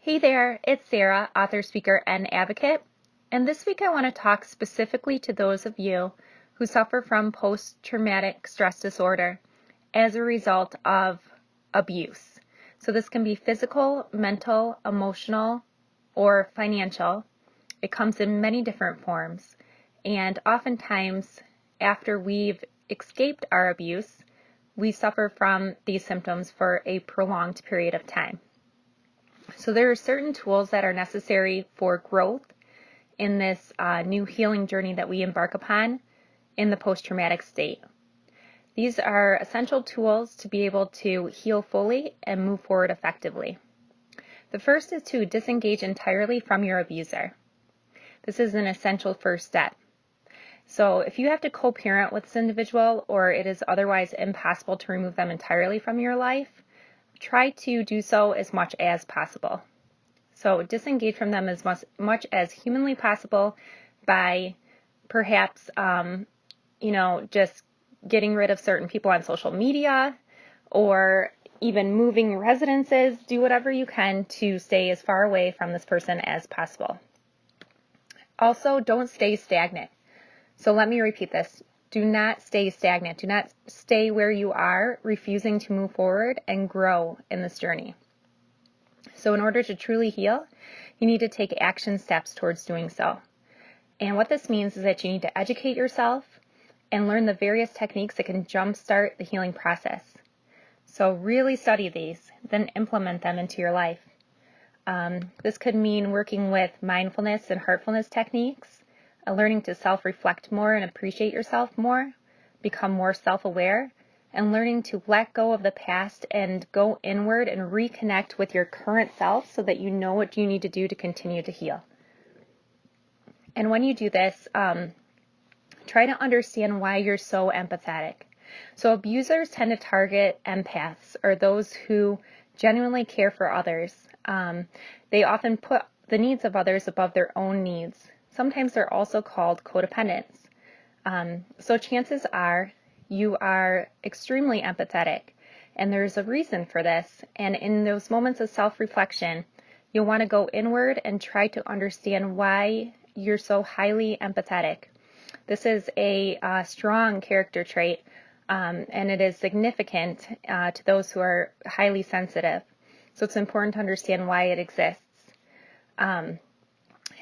Hey there, it's Sarah, author, speaker, and advocate. And this week I want to talk specifically to those of you who suffer from post-traumatic stress disorder as a result of abuse. So this can be physical, mental, emotional, or financial. It comes in many different forms. And oftentimes, after we've escaped our abuse, we suffer from these symptoms for a prolonged period of time. So there are certain tools that are necessary for growth in this new healing journey that we embark upon in the post-traumatic state. These are essential tools to be able to heal fully and move forward effectively. The first is to disengage entirely from your abuser. This is an essential first step. So if you have to co-parent with this individual or it is otherwise impossible to remove them entirely from your life, try to do so as much as possible. So disengage from them as much as humanly possible by perhaps, just getting rid of certain people on social media or even moving residences. Do whatever you can to stay as far away from this person as possible. Also, don't stay stagnant. So let me repeat this. Do not stay stagnant. Do not stay where you are, refusing to move forward and grow in this journey. So in order to truly heal, you need to take action steps towards doing so. And what this means is that you need to educate yourself and learn the various techniques that can jumpstart the healing process. So really study these, then implement them into your life. This could mean working with mindfulness and heartfulness techniques, learning to self-reflect more and appreciate yourself more, become more self-aware, and learning to let go of the past and go inward and reconnect with your current self so that you know what you need to do to continue to heal. And when you do this, try to understand why you're so empathetic. So abusers tend to target empaths or those who genuinely care for others. They often put the needs of others above their own needs. Sometimes they're also called codependents. So chances are you are extremely empathetic, and there's a reason for this. And in those moments of self-reflection, you'll want to go inward and try to understand why you're so highly empathetic. This is a strong character trait, and it is significant to those who are highly sensitive. So it's important to understand why it exists.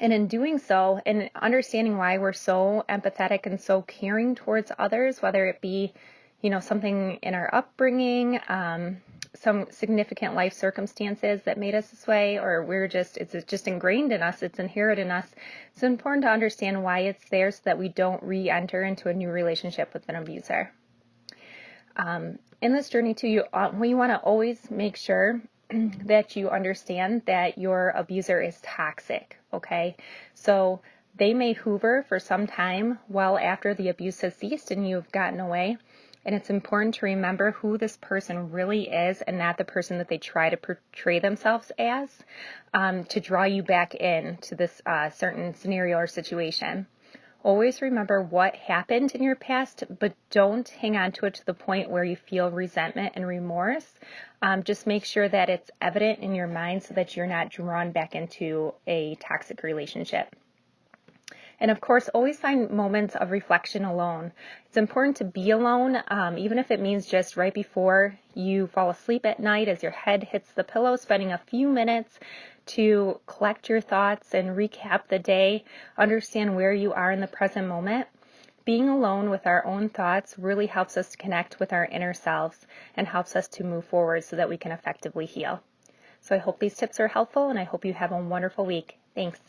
And in doing so, and understanding why we're so empathetic and so caring towards others, whether it be, something in our upbringing, some significant life circumstances that made us this way, or it's just ingrained in us, it's inherent in us. It's important to understand why it's there so that we don't re-enter into a new relationship with an abuser. In this journey too, you want to always make sure that you understand that your abuser is toxic, okay? So they may hoover for some time well after the abuse has ceased and you've gotten away. And it's important to remember who this person really is and not the person that they try to portray themselves as to draw you back into this certain scenario or situation. Always remember what happened in your past, but don't hang on to it to the point where you feel resentment and remorse. Just make sure that it's evident in your mind so that you're not drawn back into a toxic relationship. And of course, always find moments of reflection alone. It's important to be alone, even if it means just right before you fall asleep at night as your head hits the pillow, spending a few minutes to collect your thoughts and recap the day, understand where you are in the present moment. Being alone with our own thoughts really helps us to connect with our inner selves and helps us to move forward so that we can effectively heal. So I hope these tips are helpful and I hope you have a wonderful week. Thanks.